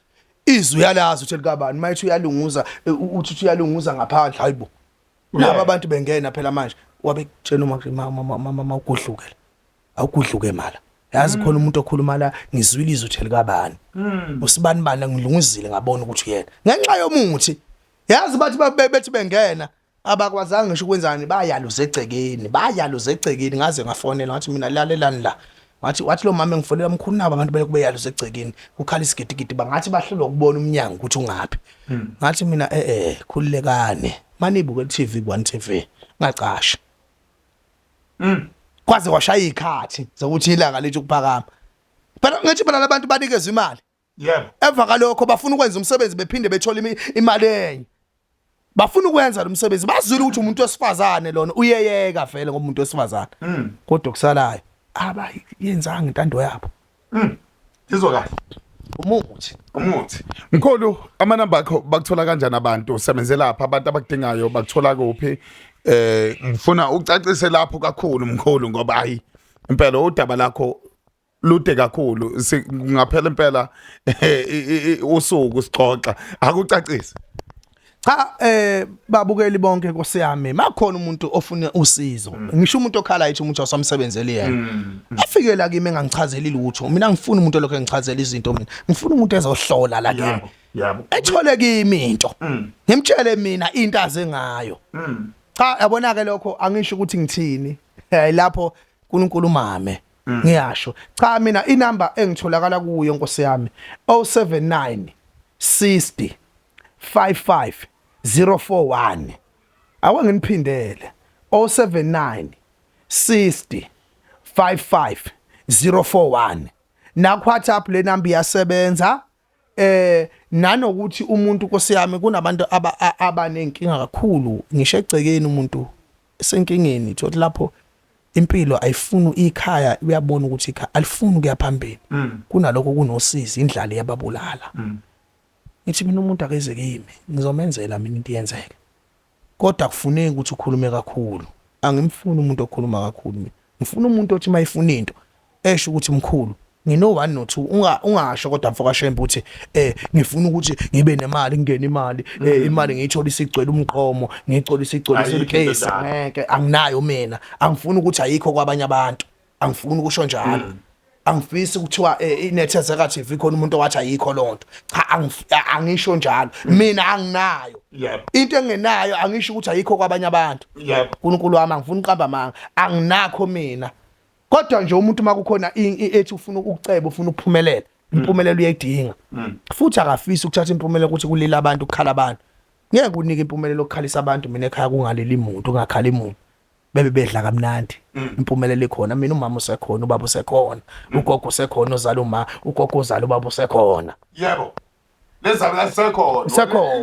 izwi yalazi uthi likabani mayithi uyalunguza uthi uyalunguza ngaphandle hayibo laba abantu bengena phela manje wabekutshela mama ukudlukela awukudluke mala yazi khona umuntu okhuluma la ngizwiliza uthi likabani usibani bani ngilunguzile ngabona ukuthi yena ngenxa yomuthi yazi bathi bethi bengena abakwazanga ngisho ukwenzani bayaluza egcekeni ngaze ngafonela ngathi mina lalelani la wathi lo mama engifonela mkhulu nabo abantu bele kubeyaluza egcekeni ukhala isigidigidi bangathi bahlulwa ukubona umnyango ukuthi ungaphi ngathi mina khululekane manibuke TV ku1 TV ngacasha kwaze washaya ikhathi zokuthi ilanga lethu kuphakama phela ngithi phela labantu banikeza imali yebo emva kalokho bafuna ukwenza umsebenzi bephinde bethola imali enye bafuna ukwenza lo msebenzi bazwile ukuthi umuntu wesifazane lona uyeyeka vele ngomuntu wesifazane kodwa kusalayo abayenzanga intando yabo sizwa kahle umuthi mkhulu amanamba akho bakuthola kanjani abantu usebenzela lapha abantu abakudingayo bakuthola kuphi ngifuna ucacise lapho kakhulu mkhulu ngoba hayi impela udaba lakho lude kakhulu ngaphela impela usuku sixoxa akucacise cha babukeli bonke Nkosi yami makhona umuntu ofuna usizo ngisho umuntu okhala yithi umuntu wasamsebenzeli yena afikela kimi engangichazeli lutho mina ngifuna umuntu lokho engichazela izinto mina ngifuna umuntu ezohlola la kimi Yabo. ethole kimi into ngimtshele mina into azengayo cha yabona ke lokho angisho ukuthi ngithini lapho uNkulunkulu mame ngiyasho cha mina inamba engitholakala kuyo Nkosi yami 079 60 55 041 awanginiphindele 079 60 55 041 na WhatsApp le number iyasebenza nanokuthi umuntu Nkosi yami kunabantu abanenkinga kakhulu ngisho egcekeni umuntu esenkingeni thothi lapho impilo ayifuni ikhaya uyabona ukuthi ikhaya alifuni kuya phambili kunalokho kunosizi indlala yababulala ngithi mina umuntu akeze kimi ngizomenzela mina into yenzeke kodwa kufuneki ukuthi ukhulume kakhulu angimfuni umuntu okhuluma kakhulu mina ngifuna umuntu othi mayifuna into esho ukuthi mkhulu ngino 1 no 2 ungasho kodwa mfoka shembe uthi ngifuna ukuthi ngibe nemali ngene imali imali ngiyithola isigcwele umqomo ngicela isigcwele selicase ngeke anginayo mina angifuni ukuthi ayikho kwabanye abantu angifuni ukusho njalo angifisi ukuthiwa inethezeka TV khona umuntu owathi ayikho lonto cha angisho njalo mina anginayo into engenayo angisho ukuthi ayikho kwabanye abantu uNkulunkulu wami angifuni uqamba manga anginakho mina kodwa nje umuntu makukhona ethi ufuna ukuceba ufuna ukuphumelela impumelelo uyayidinga futhi akafisi ukuthatha impumelelo ukuthi kulila abantu ukukhala abantu ngeke kunike impumelelo ukukhalisa abantu mina ekhaya kungaleli muntu ungakhala imuntu bebe bedla kamnandi impumelelo ekhona mina umama usekhona ubaba usekhona ugogo usekhona ozala uma ugogo ozala ubaba usekhona yebo lezala lisekhona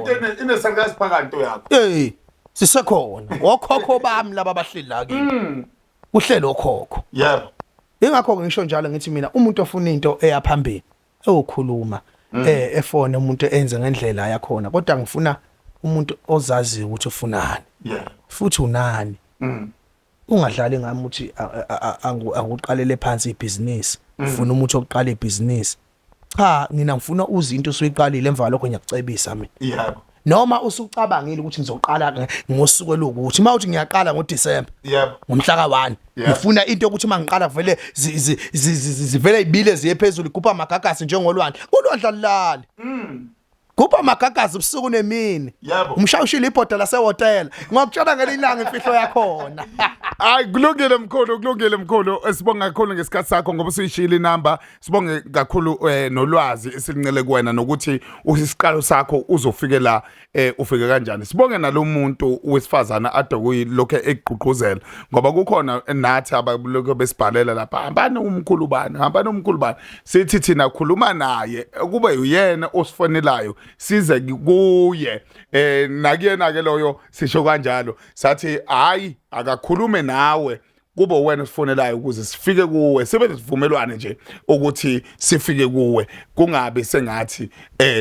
into inesakazi phakathi yakho sisekhona okhokho bami laba bahleli la kimi uhlelo okhokho yebo ingakho ngisho njalo ngithi mina umuntu ofuna into eyaphambili eyokhuluma efone umuntu enze ngendlela yakhona kodwa ngifuna umuntu ozazi ukuthi ufunani futhi unani ungadlali ngami ukuthi akuqalele phansi ibhizinisi ufuna umuntu oqala ibhizinisi cha mina ngifuna uzinto usuyiqalile emva lokho ngiyakucebisa mina yebo noma usucabangile ukuthi ngizoqala ngosuku lokuthi mawuthi ngiyaqala ngoDisemba yebo ngomhla ka1 ngifuna into ukuthi mangiqala vele zivele ibile ziye phezulu igupha amagagasi njengolwandle ulwandle lilali kupha amagagasi ubusuku nemini umshawushila ibhoda lasehotel ngokutshela ngelilanga imfihlo yakhona hayi kulungile mkhulu sibonga kakhulu ngesikhathi sakho ngoba usuyishila inamba sibonge kakhulu nolwazi esilincele kuwena nokuthi isiqalo sakho uzofike la ufike kanjani sibonge nalomuntu wesifazana ade kuyilokho egqugquzela ngoba kukhona nathi abalokho besibhalela lapha hambani umkhulu bani sithi thina khuluma naye kube uyena osifonelayo size kuye nakuyena ke loyo sisho kanjalo sathi hayi akakhulume nawe kube wena sifonelayo ukuze sifike kuwe sibe sivumelwane nje ukuthi sifike kuwe kungabe sengathi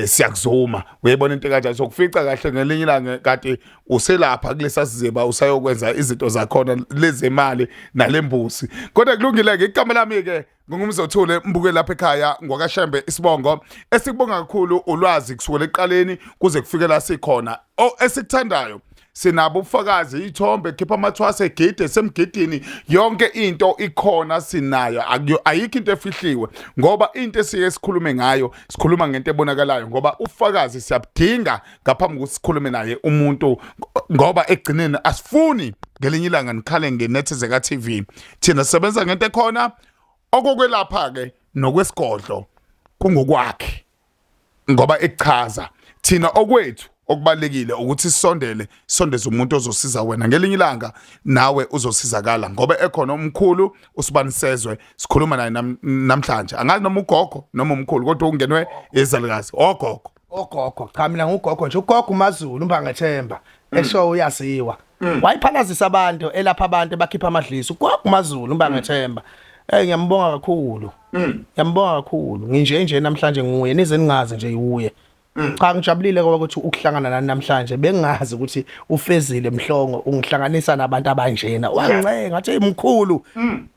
siyakuzuma uyayibona into kanjalo sokufica kahle ngelinye ilanga kade uselapha kulesa sizeba usayokwenza izinto zakhona lezemali nalembusi kodwa kulungile ke igama lami ke ngumzothule mbuke lapha ekhaya ngwakashembe isibongo esikubonga kakhulu ulwazi kusukela eqaleni kuze kufike la sikhona esikuthandayo sinabo ubufakazi ithombe khipha amathwase egide semgidini yonke into ikhona sinayo ayikho into efihliwe ngoba into esiye sikhulume ngayo sikhuluma ngento ebonakalayo ngoba ufakazi siyabudinga ngaphambi kokuthi sikhulume naye umuntu ngoba egcineni asifuni ngelinye ilanga nikhale ngenethezeka TV thina sisebenza ngento ekhona okokwelapha ke nokwesigodlo kungokwakhe ngoba echaza thina okwethu okubalekile ukuthi sondeze umuntu ozosiza wena ngelinye ilanga nawe uzosizakala ngoba ekhona umkhulu usibanisezwe sikhuluma naye namhlanje angazi noma ugogo noma umkhulu kodwa ungenwe ezalikazi ogogo cha mina ngugogo nje ugogo uMaZulu umbangethemba esho uyaziwa wayiphalazisa abantu elapha abantu bakhipha amadlisi ugogo uMaZulu umbangethemba ngiyambonga kakhulu nginje namhlanje nguye nize ningazi nje uye cha ngijabulile ngoba ukuthi ukuhlangana nani namhlanje bengazi ukuthi ufezile mhlongo ungihlanganisa nabantu abanjena wancenga ngathi mkhulu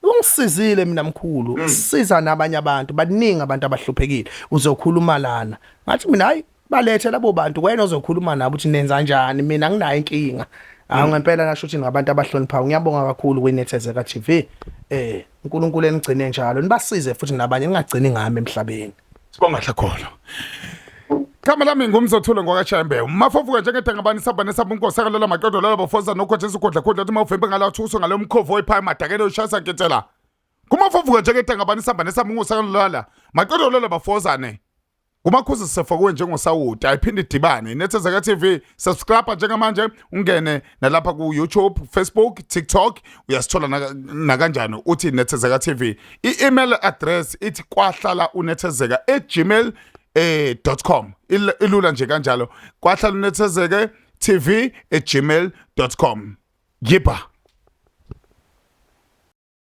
ungisizile mina mkhulu siza nabanye abantu baningi abantu abahluphekile uzokhuluma lana ngathi mina hayi balethe labo bantu wena ozokhuluma nabo ukuthi nenza kanjani mina nginayo inkinga ngempela nasho ukuthi ngabantu abahloniphayo ngiyabonga kakhulu kwenethezeka TV uNkulunkulu enigcine njalo nibasize futhi nabanye ningagcini ngami emhlabeni sibonga hlakholo Kama lami ngumzothule ngwakashayembe. Mafofuka njengedengabani saba nesaba unkosakala la madoda la bafosa nokhotshisa ukudla uthi mawuvembe ngalathuso ngalo mkhovo oyiphaya madakene ushasa nketela. Kumafofuka njengedengabani saba nesaba unkosakala la madoda la bafozane. Kumakhuzi sifakwe njengosawuti ayiphinde idibane Nethezeka TV subscribe njengamanje ungene nalapha ku YouTube, Facebook, TikTok uyasithola na kanjani uthi Nethezeka TV. I-email address ithi kwahlala@gmail.com ilula nje kanjalo kwahlala unethezeke tv@gmail.com. Yiba